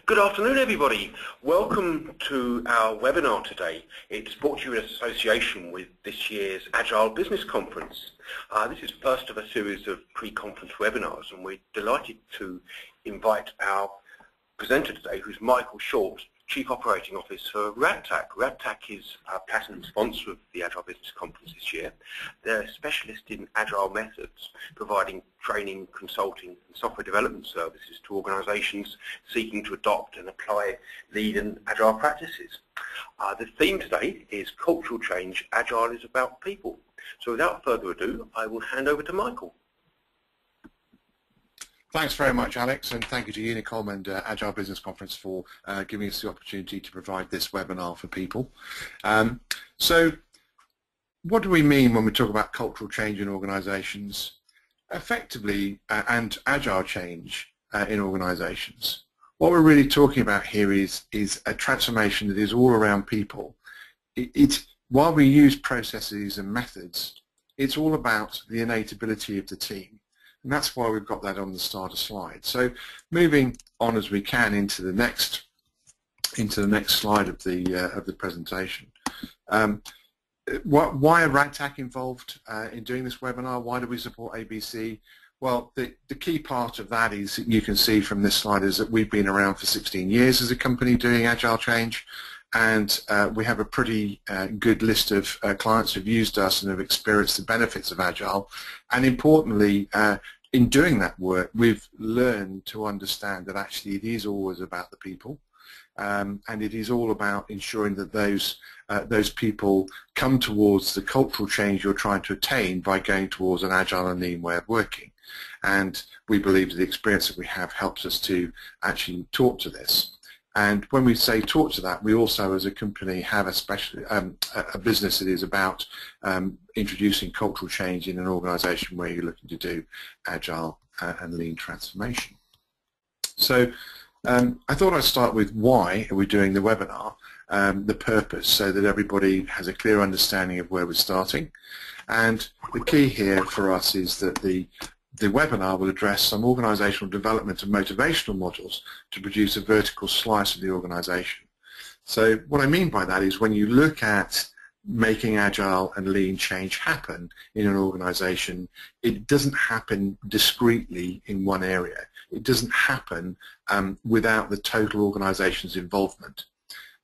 Good afternoon, everybody. Welcome to our webinar today. It's brought to you in association with this year's Agile Business Conference. This is first of a series of pre-conference webinars, and we're delighted to invite our presenter today, who's Michael Short, Chief Operating Officer for Radtac. Radtac is our platinum sponsor of the Agile Business Conference this year. They're a specialist in Agile methods, providing training, consulting and software development services to organisations seeking to adopt and apply lean and Agile practices. The theme today is Cultural Change, Agile is about people. So without further ado, I will hand over to Michael. Thanks very much, Alex, and thank you to Unicom and Agile Business Conference for giving us the opportunity to provide this webinar for people. So what do we mean when we talk about cultural change in organisations? Effectively, and agile change in organisations. What we're really talking about here is a transformation that is all around people. While we use processes and methods, it's all about the innate ability of the team. And that's why we've got that on the starter slide. So moving on as we can into the next slide of the presentation. Why are Radtac involved in doing this webinar? Why do we support ABC? Well, the key part of that is, you can see from this slide, is that we've been around for 16 years as a company doing agile change, and we have a pretty good list of clients who've used us and have experienced the benefits of agile. And importantly, in doing that work, we've learned to understand that actually it is always about the people, and it is all about ensuring that those people come towards the cultural change you're trying to attain by going towards an agile and lean way of working. And we believe that the experience that we have helps us to actually talk to this. And when we say talk to that, we also, as a company, have a business that is about introducing cultural change in an organisation where you're looking to do agile and lean transformation. So I thought I'd start with why are we doing the webinar, the purpose, so that everybody has a clear understanding of where we're starting. And the key here for us is that the webinar will address some organisational development and motivational models to produce a vertical slice of the organisation. So what I mean by that is, when you look at making agile and lean change happen in an organisation, it doesn't happen discreetly in one area. It doesn't happen without the total organisation's involvement.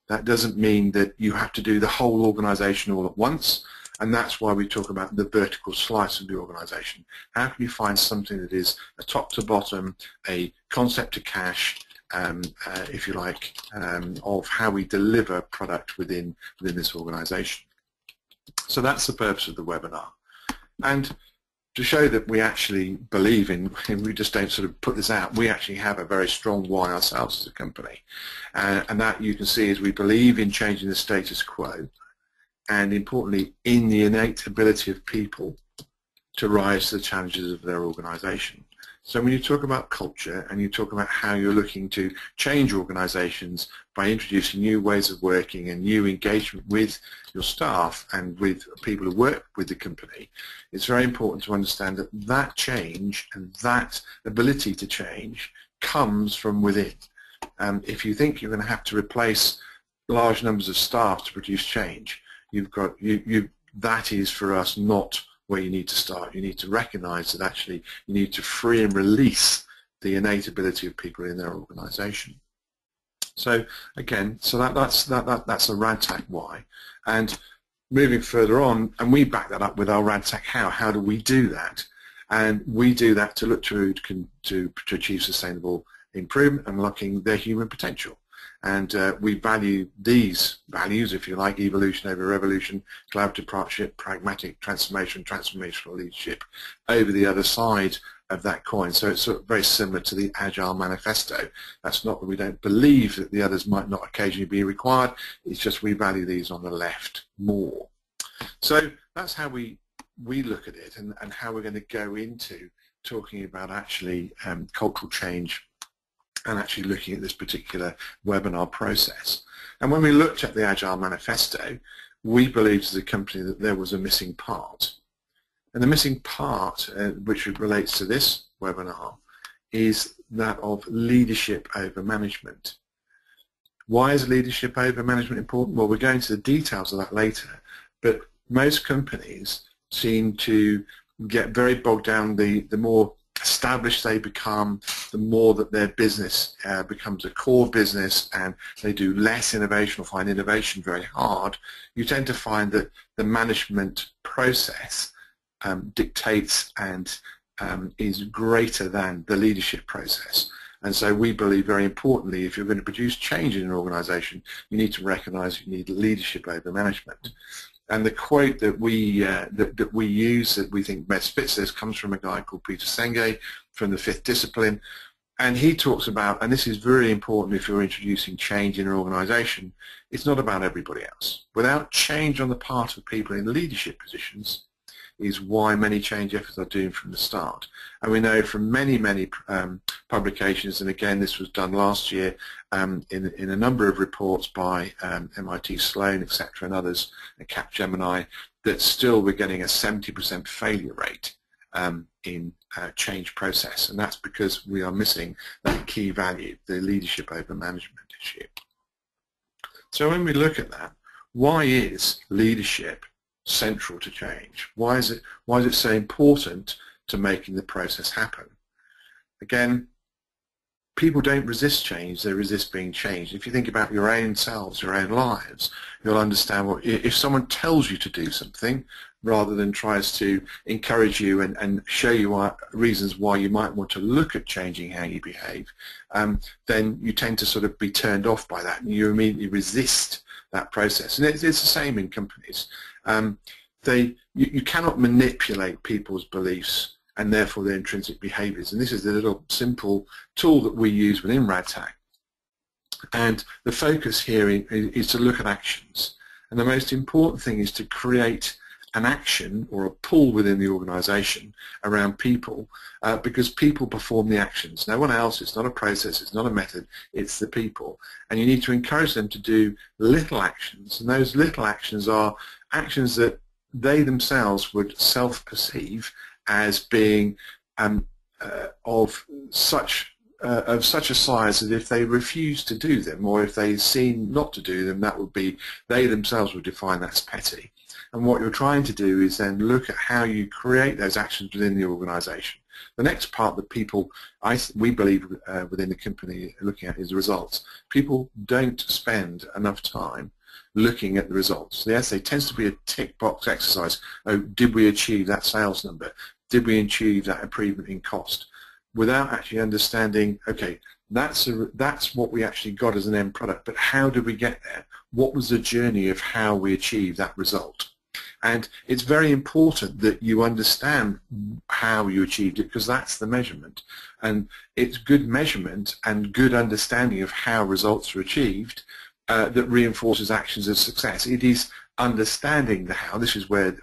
That doesn't mean that you have to do the whole organisation all at once. And that's why we talk about the vertical slice of the organisation. How can you find something that is a top to bottom, a concept to cash, if you like, of how we deliver product within this organisation. So that's the purpose of the webinar. And to show that we actually believe in, we just don't sort of put this out, we actually have a very strong why ourselves as a company. And that you can see is we believe in changing the status quo, and importantly, in the innate ability of people to rise to the challenges of their organisation. So when you talk about culture and you talk about how you're looking to change organisations by introducing new ways of working and new engagement with your staff and with people who work with the company, it's very important to understand that that change and that ability to change comes from within. If you think you're going to have to replace large numbers of staff to produce change, that is for us not where you need to start. You need to recognise that actually you need to free and release the innate ability of people in their organisation. So again, that's a Radtac why. And moving further on, and we back that up with our Radtac how. How do we do that? And we do that to look to achieve sustainable improvement, unlocking their human potential. And we value these values, if you like, evolution over revolution, collaborative partnership, pragmatic transformation, transformational leadership, over the other side of that coin. So it's sort of very similar to the Agile Manifesto. That's not that we don't believe that the others might not occasionally be required, it's just we value these on the left more. So that's how we look at it, and how we're going to go into talking about actually cultural change and actually looking at this particular webinar process. And when we looked at the Agile Manifesto, we believed as a company that there was a missing part. And the missing part, which relates to this webinar, is that of leadership over management. Why is leadership over management important? Well, we're going to the details of that later, but most companies seem to get very bogged down. The more established they become, the more that their business becomes a core business and they do less innovation or find innovation very hard. You tend to find that the management process dictates and is greater than the leadership process. And so we believe very importantly, if you're going to produce change in an organization, you need to recognize you need leadership over management. And the quote that we use that we think best fits this comes from a guy called Peter Senge from the Fifth Discipline. And he talks about, and this is very important if you're introducing change in an organization, it's not about everybody else. Without change on the part of people in leadership positions, is why many change efforts are doomed from the start. And we know from many publications, and again this was done last year in a number of reports by MIT Sloan, etc., and others, and Capgemini, that still we're getting a 70% failure rate in change process, and that's because we are missing that key value, the leadership over management issue. So when we look at that, why is leadership central to change? Why is it so important to making the process happen? Again, people don't resist change, they resist being changed. If you think about your own selves, your own lives, you'll understand what, if someone tells you to do something rather than tries to encourage you and show you reasons why you might want to look at changing how you behave, then you tend to sort of be turned off by that and you immediately resist that process. And it's the same in companies. You cannot manipulate people's beliefs and therefore their intrinsic behaviors. And this is the little simple tool that we use within Radtac. And the focus here is to look at actions. And the most important thing is to create an action or a pull within the organization around people, because people perform the actions. No one else. It's not a process, it's not a method, it's the people. And you need to encourage them to do little actions, and those little actions are actions that they themselves would self-perceive as being of such a size that if they refuse to do them, or if they seem not to do them, that would be, they themselves would define that's petty. And what you're trying to do is then look at how you create those actions within the organization. The next part that people, we believe within the company looking at is the results. People don't spend enough time looking at the results. The essay tends to be a tick box exercise. Oh, did we achieve that sales number? Did we achieve that improvement in cost? Without actually understanding, okay, that's what we actually got as an end product, but how did we get there? What was the journey of how we achieved that result? And it's very important that you understand how you achieved it, because that's the measurement. And it's good measurement and good understanding of how results are achieved that reinforces actions of success. It is understanding the how. This is where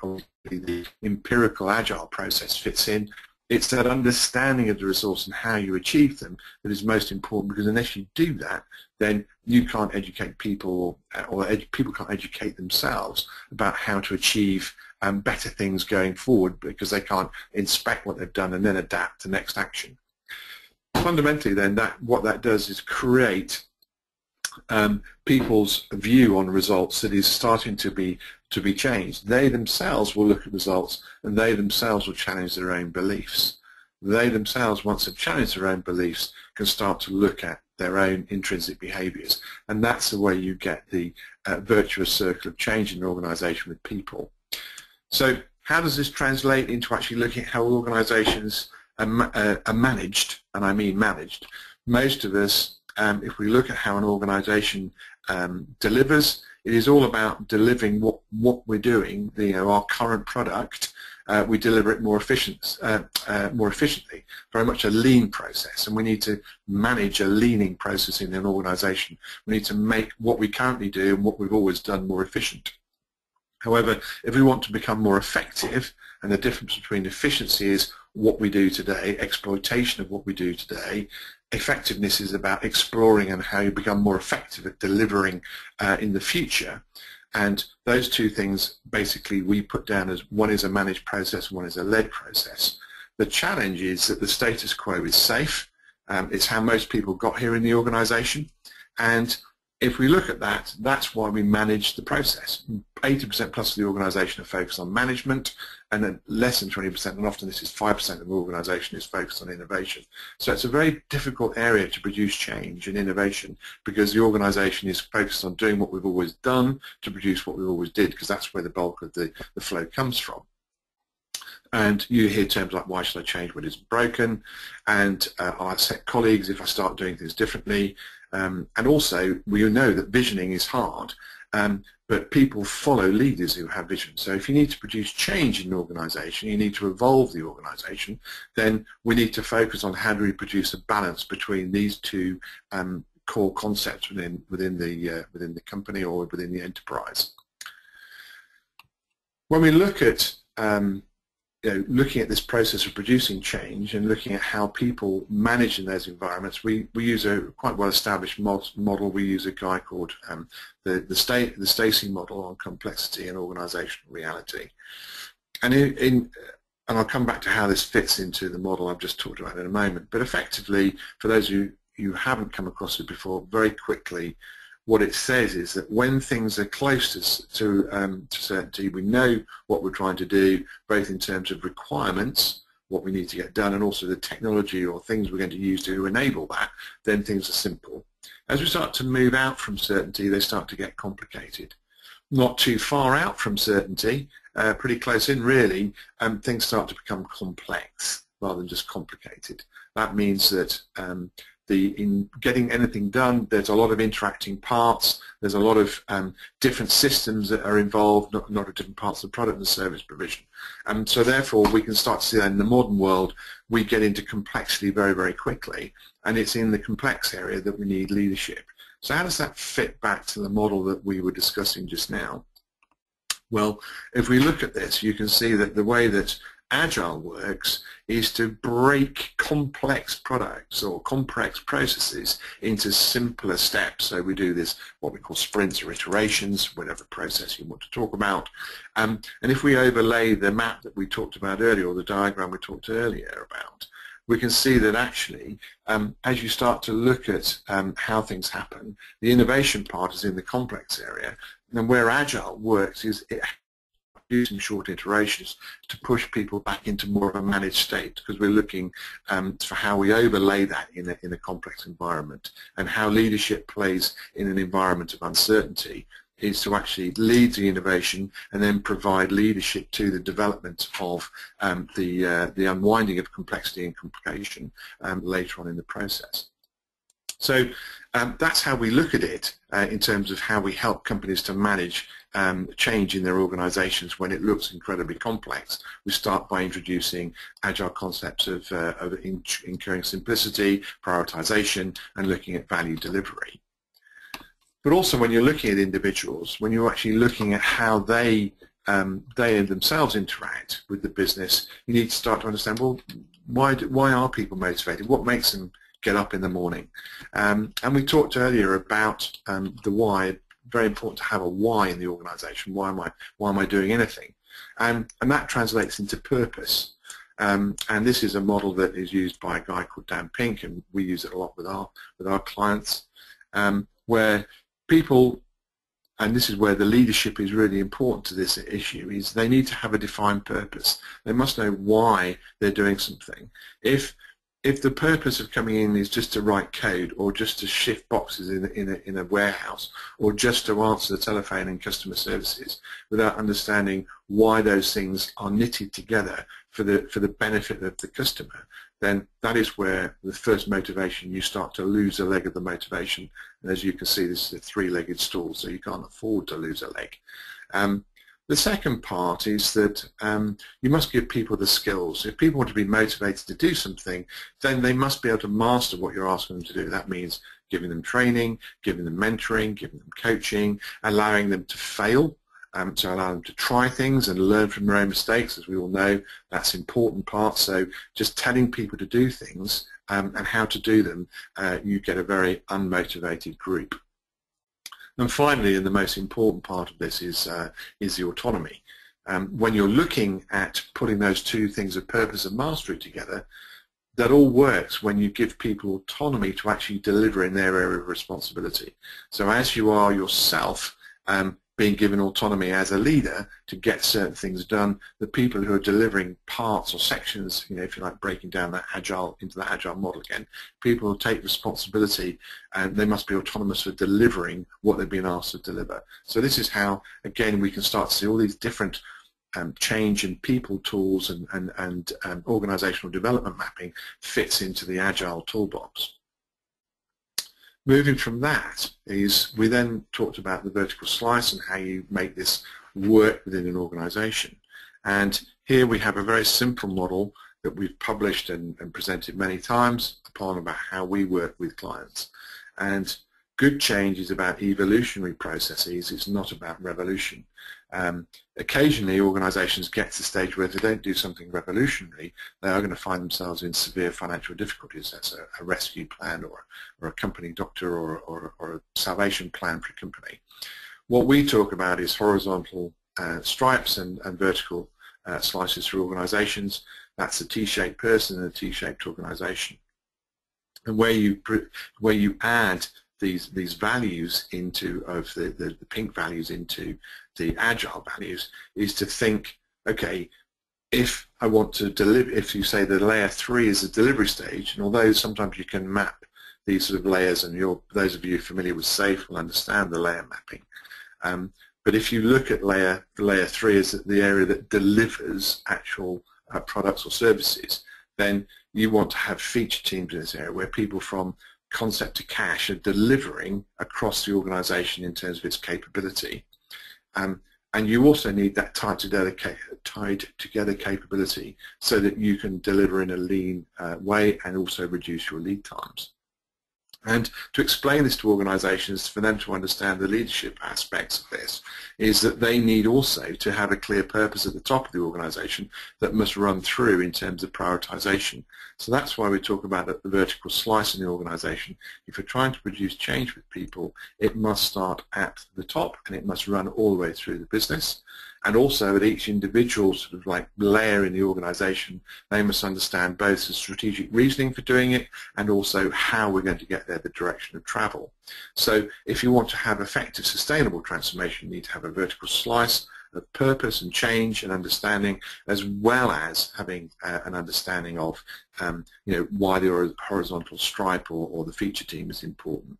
the empirical agile process fits in. It's that understanding of the resource and how you achieve them that is most important, because unless you do that, then you can't educate people, or people can't educate themselves about how to achieve better things going forward, because they can't inspect what they've done and then adapt the next action. Fundamentally then, what that does is create people's view on results that is starting to be changed. They themselves will look at results and they themselves will challenge their own beliefs. They themselves, once they've challenged their own beliefs, can start to look at their own intrinsic behaviors. And that's the way you get the virtuous circle of change in an organization with people. So how does this translate into actually looking at how organizations are managed, and I mean managed? Most of us, if we look at how an organization delivers, it is all about delivering what we're doing, our current product. We deliver it more efficiently, very much a lean process, and we need to manage a leaning process in an organization. We need to make what we currently do and what we've always done more efficient. However, if we want to become more effective, and the difference between efficiency is what we do today, exploitation of what we do today, effectiveness is about exploring and how you become more effective at delivering in the future. And those two things basically we put down as one is a managed process, one is a led process. The challenge is that the status quo is safe. It's how most people got here in the organization, and if we look at that, that's why we manage the process. 80% plus of the organisation are focused on management, and then less than 20%, and often this is 5% of the organisation, is focused on innovation. So it's a very difficult area to produce change and innovation, because the organisation is focused on doing what we've always done to produce what we always did, because that's where the bulk of the flow comes from. And you hear terms like, why should I change what is broken? And I'll upset colleagues if I start doing things differently. And also, we know that visioning is hard, but people follow leaders who have vision. So if you need to produce change in an organisation, you need to evolve the organisation, then we need to focus on how do we produce a balance between these two core concepts within the company or within the enterprise. When we look at looking at this process of producing change and looking at how people manage in those environments, we use a quite well-established model. We use a guy called the Stacey model on complexity and organisational reality. And I'll come back to how this fits into the model I've just talked about in a moment. But effectively, for those of you who haven't come across it before, very quickly, what it says is that when things are close to certainty, we know what we're trying to do, both in terms of requirements, what we need to get done, and also the technology or things we're going to use to enable that, then things are simple. As we start to move out from certainty, they start to get complicated. Not too far out from certainty, pretty close in really, things start to become complex rather than just complicated. That means that in getting anything done, there's a lot of interacting parts, there's a lot of different systems that are involved, not at different parts of the product and service provision. And so therefore we can start to see that in the modern world we get into complexity very, very quickly, and it's in the complex area that we need leadership. So how does that fit back to the model that we were discussing just now? Well, if we look at this, you can see that the way that Agile works is to break complex products or complex processes into simpler steps. So we do this, what we call sprints or iterations, whatever process you want to talk about. And if we overlay the map that we talked about earlier, or the diagram we talked earlier about, we can see that actually, as you start to look at how things happen, the innovation part is in the complex area, and where Agile works is it using short iterations to push people back into more of a managed state, because we're looking for how we overlay that in a complex environment, and how leadership plays in an environment of uncertainty is to actually lead the innovation and then provide leadership to the development of the unwinding of complexity and complication later on in the process. So that's how we look at it in terms of how we help companies to manage change in their organizations when it looks incredibly complex. We start by introducing agile concepts of incurring simplicity, prioritization, and looking at value delivery. But also when you're looking at individuals, when you're actually looking at how they themselves interact with the business, you need to start to understand, well, why are people motivated? What makes them get up in the morning? And we talked earlier about the why. Very important to have a why in the organization. Why am I doing anything? And that translates into purpose. And this is a model that is used by a guy called Dan Pink, and we use it a lot with our clients, where people, and this is where the leadership is really important to this issue, is they need to have a defined purpose. They must know why they're doing something. If the purpose of coming in is just to write code, or just to shift boxes in a warehouse, or just to answer the telephone and customer services, without understanding why those things are knitted together for the benefit of the customer, then that is where the first motivation, you start to lose a leg of the motivation. And as you can see, this is a three-legged stool, so you can't afford to lose a leg. The second part is that you must give people the skills. If people want to be motivated to do something, then they must be able to master what you're asking them to do. That means giving them training, giving them mentoring, giving them coaching, allowing them to fail, so allow them to try things and learn from their own mistakes. As we all know, that's an important part. So just telling people to do things and how to do them, you get a very unmotivated group. And finally, and the most important part of this is the autonomy. When you're looking at putting those two things of purpose and mastery together, that all works when you give people autonomy to actually deliver in their area of responsibility. So as you are yourself being given autonomy as a leader to get certain things done, the people who are delivering parts or sections, if you like, breaking down that agile into the agile model again, people who take responsibility, and they must be autonomous for delivering what they've been asked to deliver. So this is how, again, we can start to see all these different change in people tools and organizational development mapping fits into the agile toolbox. Moving from that is, we then talked about the vertical slice and how you make this work within an organization. And here we have a very simple model that we've published and presented many times upon about how we work with clients. And good change is about evolutionary processes, it's not about revolution. Occasionally organizations get to the stage where if they don't do something revolutionary, they are going to find themselves in severe financial difficulties. That's a rescue plan or a company doctor or a salvation plan for a company. What we talk about is horizontal stripes and vertical slices for organizations. That's a T-shaped person and a T-shaped organization. And where you add these values into the pink values into the agile values is to think, okay, if I want to deliver, if you say the layer 3 is the delivery stage, and although sometimes you can map these sort of layers, and those of you familiar with SAFe will understand the layer mapping, but if you look at layer 3 as the area that delivers actual products or services, then you want to have feature teams in this area where people from concept to cash are delivering across the organization in terms of its capability. And you also need that tied together capability so that you can deliver in a lean way and also reduce your lead times. And to explain this to organizations, for them to understand the leadership aspects of this, is that they need also to have a clear purpose at the top of the organization that must run through in terms of prioritization. So that's why we talk about the vertical slice in the organization. If you're trying to produce change with people, it must start at the top and it must run all the way through the business. And also at each individual sort of like layer in the organization, they must understand both the strategic reasoning for doing it and also how we're going to get there, the direction of travel. So if you want to have effective sustainable transformation, you need to have a vertical slice of purpose and change and understanding, as well as having an understanding of why the horizontal stripe or the feature team is important.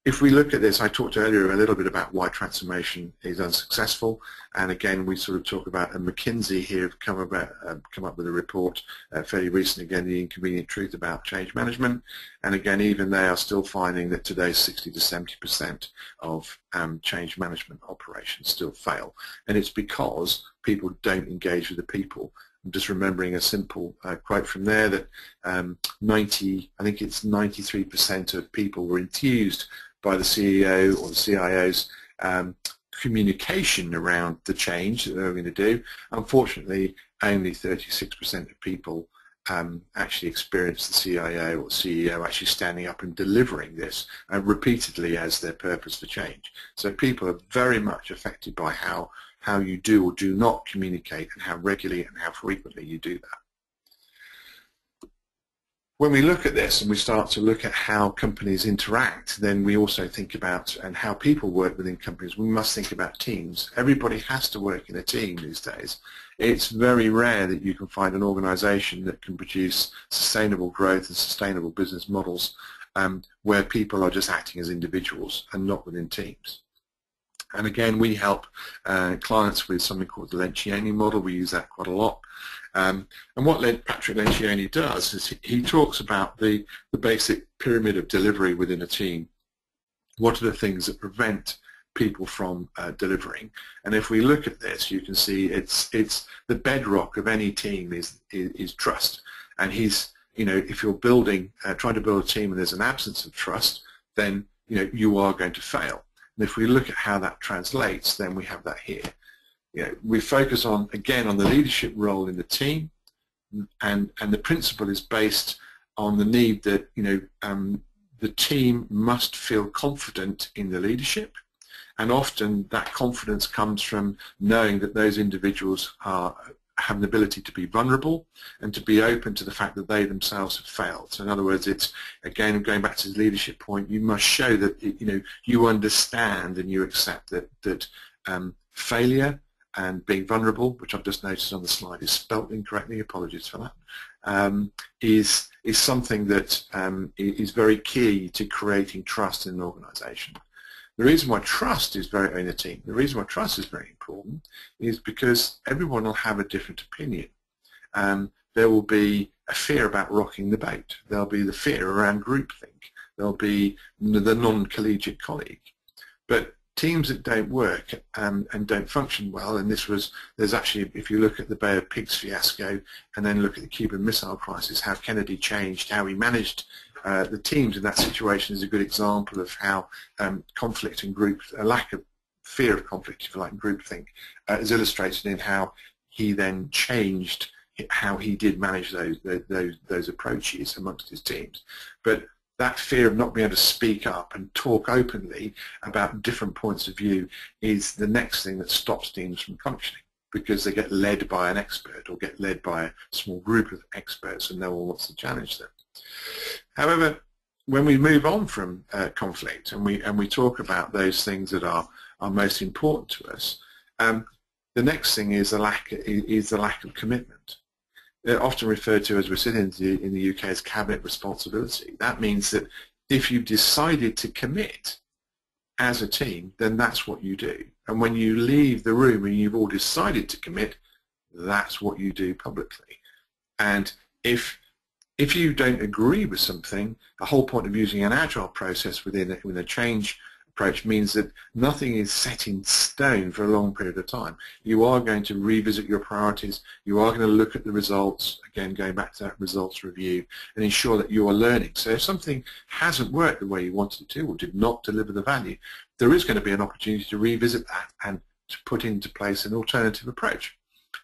If we look at this, I talked earlier a little bit about why transformation is unsuccessful, and again we sort of talk about, and McKinsey here have come up with a report fairly recently, again, the inconvenient truth about change management, and again even they are still finding that today 60 to 70% of change management operations still fail, and it's because people don't engage with the people. I'm just remembering a simple quote from there that I think it's 93% of people were enthused by the CEO or the CIO's communication around the change that they were going to do. Unfortunately, only 36% of people actually experienced the CIO or CEO actually standing up and delivering this repeatedly as their purpose for change. So people are very much affected by how you do or do not communicate and how regularly and how frequently you do that. When we look at this and we start to look at how companies interact, then we also think about, and how people work within companies, we must think about teams. Everybody has to work in a team these days. It's very rare that you can find an organization that can produce sustainable growth and sustainable business models where people are just acting as individuals and not within teams. And again, we help clients with something called the Lencioni model. We use that quite a lot. And what Patrick Lencioni does is he talks about the basic pyramid of delivery within a team. What are the things that prevent people from delivering? And if we look at this, you can see it's the bedrock of any team is trust. And if you're building, trying to build a team and there's an absence of trust, then you are going to fail. And if we look at how that translates, then we have that here. We focus on, again, on the leadership role in the team, and the principle is based on the need that the team must feel confident in the leadership, and often that confidence comes from knowing that those individuals are have an ability to be vulnerable and to be open to the fact that they themselves have failed. So in other words, it's, again, going back to the leadership point, you must show that you understand and you accept that failure and being vulnerable, which I've just noticed on the slide is spelt incorrectly, apologies for that, is something that is very key to creating trust in an organisation. The reason why trust is very in a team, the reason why trust is very important is because everyone will have a different opinion. There will be a fear about rocking the boat. There'll be the fear around groupthink. There'll be the non-collegiate colleague. But teams that don't work and don't function well, and there's actually, if you look at the Bay of Pigs fiasco and then look at the Cuban Missile Crisis, how Kennedy changed, how he managed the teams in that situation is a good example of how conflict and a lack of fear of conflict, if you like, groupthink, is illustrated in how he then changed how he did manage those approaches amongst his teams. But that fear of not being able to speak up and talk openly about different points of view is the next thing that stops teams from functioning, because they get led by an expert or get led by a small group of experts and no one wants to challenge them. However, when we move on from conflict and we talk about those things that are most important to us, the next thing is the lack of commitment. They're often referred to, as we said in the UK, as cabinet responsibility. That means that if you've decided to commit as a team, then that's what you do. And when you leave the room and you've all decided to commit, that's what you do publicly. And if you don't agree with something, the whole point of using an agile process within a change approach means that nothing is set in stone for a long period of time. You are going to revisit your priorities, you are going to look at the results, again going back to that results review, and ensure that you are learning. So if something hasn't worked the way you wanted it to or did not deliver the value, there is going to be an opportunity to revisit that and to put into place an alternative approach.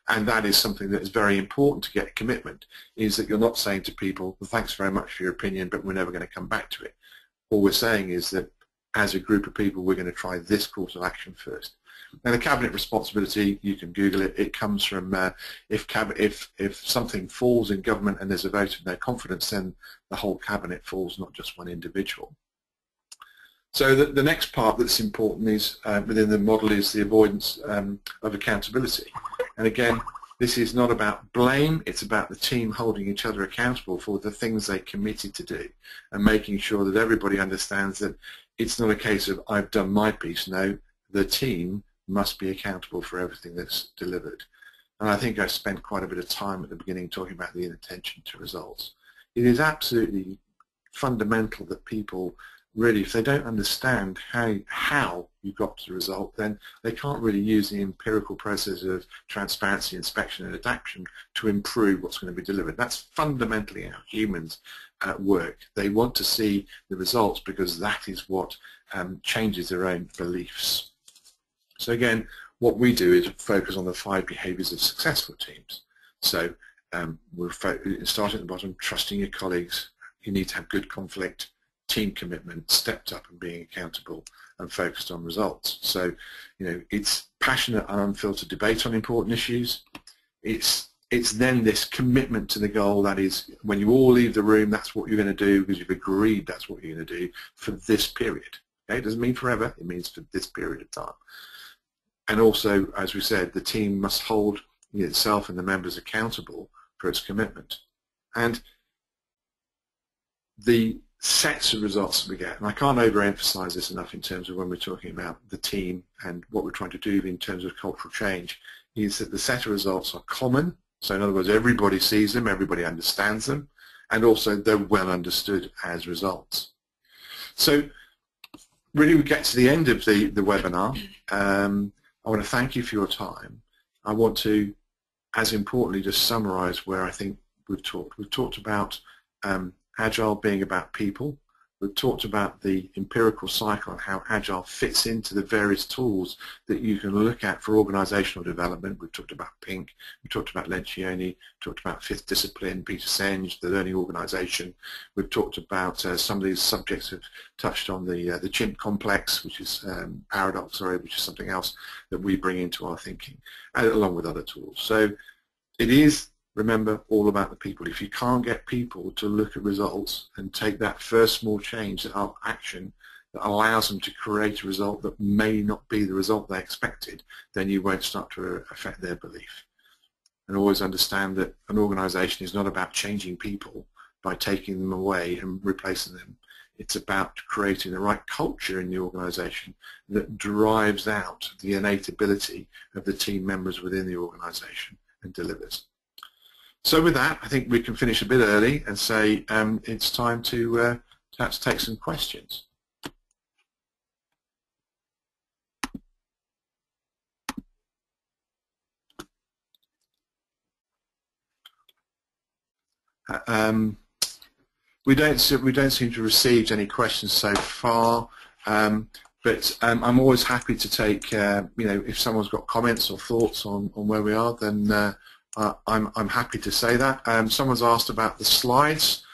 And that is something that is very important to get commitment, is that you're not saying to people, well, thanks very much for your opinion, but we're never going to come back to it. All we're saying is that as a group of people, we're going to try this course of action first. Now, the cabinet responsibility, you can Google it. It comes from if something falls in government and there's a vote of no confidence, then the whole cabinet falls, not just one individual. So the next part that's important is within the model is the avoidance of accountability. And again, this is not about blame, it's about the team holding each other accountable for the things they committed to do and making sure that everybody understands that it's not a case of I've done my piece. No, the team must be accountable for everything that's delivered. And I think I spent quite a bit of time at the beginning talking about the inattention to results. It is absolutely fundamental that people really, if they don't understand how you got to the result, then they can't really use the empirical process of transparency, inspection and adaptation to improve what's going to be delivered. That's fundamentally how humans work. They want to see the results because that is what changes their own beliefs. So again, what we do is focus on the 5 behaviors of successful teams. So we're starting at the bottom, trusting your colleagues. You need to have good conflict, team commitment, stepped up and being accountable and focused on results. So, it's passionate and unfiltered debate on important issues. It's then this commitment to the goal, that is, when you all leave the room, that's what you're going to do because you've agreed that's what you're going to do for this period. Okay? It doesn't mean forever, it means for this period of time. And also, as we said, the team must hold itself and the members accountable for its commitment. And the sets of results that we get, and I can't overemphasize this enough in terms of when we're talking about the team and what we're trying to do in terms of cultural change, is that the set of results are common. So in other words, everybody sees them, everybody understands them, and also they're well understood as results. So really we get to the end of the webinar. I want to thank you for your time. I want to, as importantly, just summarize where I think we've talked. We've talked about Agile being about people. We've talked about the empirical cycle and how Agile fits into the various tools that you can look at for organisational development. We've talked about PINK, we talked about Lencioni, talked about Fifth Discipline, Peter Senge, the learning organisation. We've talked about some of these subjects have touched on the chimp complex, which is paradox, sorry, which is something else that we bring into our thinking, along with other tools. So it is, remember, all about the people. If you can't get people to look at results and take that first small change, that action that allows them to create a result that may not be the result they expected, then you won't start to affect their belief. And always understand that an organization is not about changing people by taking them away and replacing them. It's about creating the right culture in the organization that drives out the innate ability of the team members within the organization and delivers. So with that, I think we can finish a bit early and say it's time to perhaps take some questions. We don't seem to have received any questions so far, but I'm always happy to take if someone's got comments or thoughts on where we are, then I'm happy to say that. Someone's asked about the slides.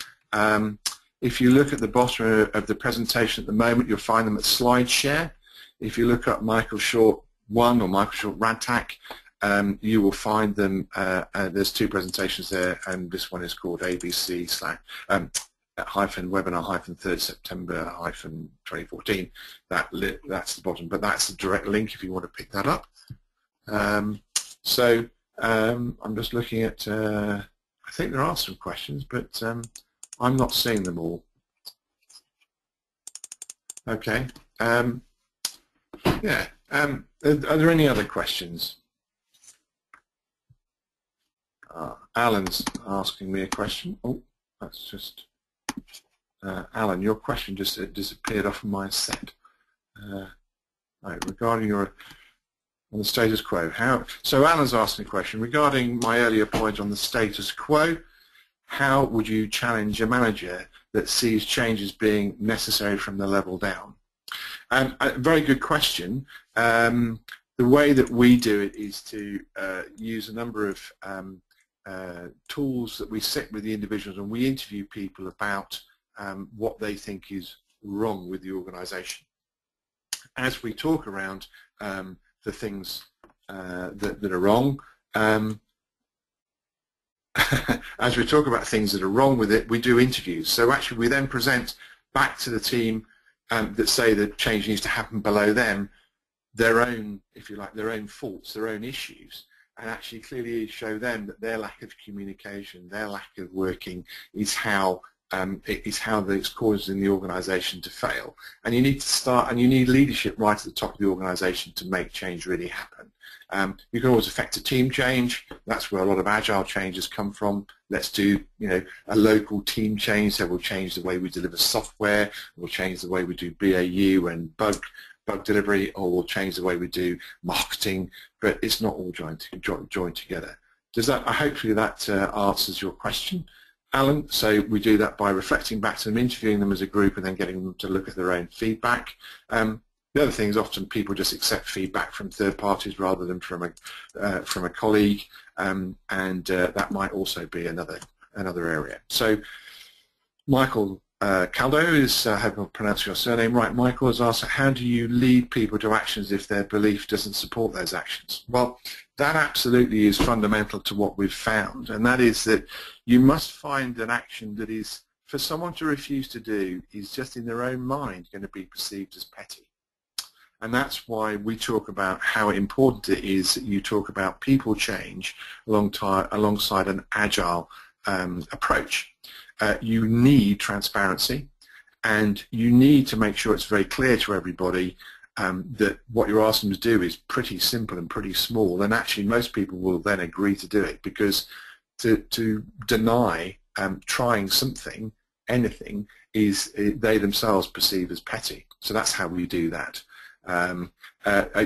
If you look at the bottom of the presentation at the moment, you'll find them at slide share. If you look up Michael Short 1 or Michael Short Radtac, you will find them. There's two presentations there, and this one is called ABC webinar 3rd September 2014. That's the bottom, but that's the direct link if you want to pick that up. I'm just looking at. I think there are some questions, but I'm not seeing them all. Okay. Yeah. Are there any other questions? Alan's asking me a question. Oh, that's just Alan. Your question just disappeared off of my set. Right, regarding on the status quo. So Alan's asking a question regarding my earlier point on the status quo. How would you challenge a manager that sees changes being necessary from the level down? A very good question. The way that we do it is to use a number of tools that we set with the individuals, and we interview people about what they think is wrong with the organization. As we talk around the things that are wrong, as we talk about things that are wrong with it, we do interviews. So actually we then present back to the team that say that change needs to happen below them, their own, if you like, their own faults, their own issues, and actually clearly show them that their lack of communication, their lack of working is how it's causing the organisation to fail. And you need to start, and you need leadership right at the top of the organisation to make change really happen. You can always affect a team change. That's where a lot of agile changes come from. Let's do, a local team change. So we'll change the way we deliver software. We'll change the way we do BAU and bug delivery, or we'll change the way we do marketing. But it's not all joined together. Does that? Hopefully that answers your question, Alan. So we do that by reflecting back to them, interviewing them as a group, and then getting them to look at their own feedback. The other thing is often people just accept feedback from third parties rather than from a colleague, and that might also be another area. So Michael Caldo is, I hope I'm pronouncing your surname right, Michael has asked, how do you lead people to actions if their belief doesn't support those actions? Well, that absolutely is fundamental to what we've found, and that is that you must find an action that is, for someone to refuse to do, is just in their own mind going to be perceived as petty. And that's why we talk about how important it is that you talk about people change alongside an agile approach. You need transparency, and you need to make sure it's very clear to everybody that what you're asking them to do is pretty simple and pretty small, and actually most people will then agree to do it, because to deny trying something, anything, is they themselves perceive as petty. So that's how we do that.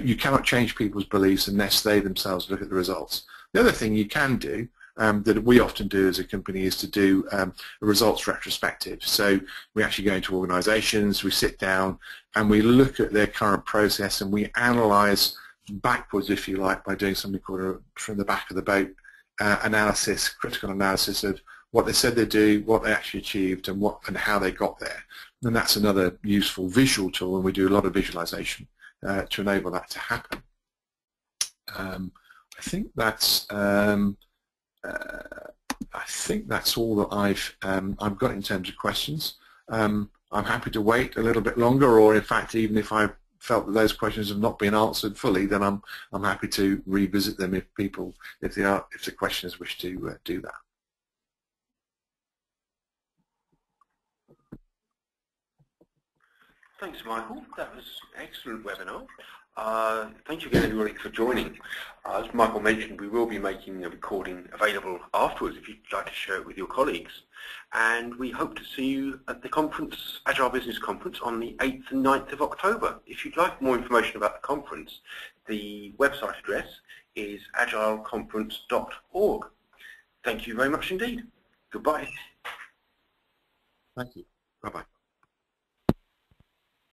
You cannot change people's beliefs unless they themselves look at the results. The other thing you can do, that we often do as a company, is to do a results retrospective. So we actually go into organizations, we sit down and we look at their current process, and we analyze backwards, if you like, by doing something called a from the back of the boat analysis, critical analysis of what they said they'd do, what they actually achieved, and how they got there. And that's another useful visual tool, and we do a lot of visualization to enable that to happen. I think that's I think that's all that I've got in terms of questions. I'm happy to wait a little bit longer, or in fact, even if I felt that those questions have not been answered fully, then I'm happy to revisit them if the questioners wish to do that. Thanks, Michael. That was an excellent webinar. Thank you again, everybody, for joining. As Michael mentioned, we will be making the recording available afterwards if you'd like to share it with your colleagues. And we hope to see you at the conference, Agile Business Conference, on the 8th and 9th of October. If you'd like more information about the conference, the website address is agileconference.org. Thank you very much indeed. Goodbye. Thank you. Bye-bye.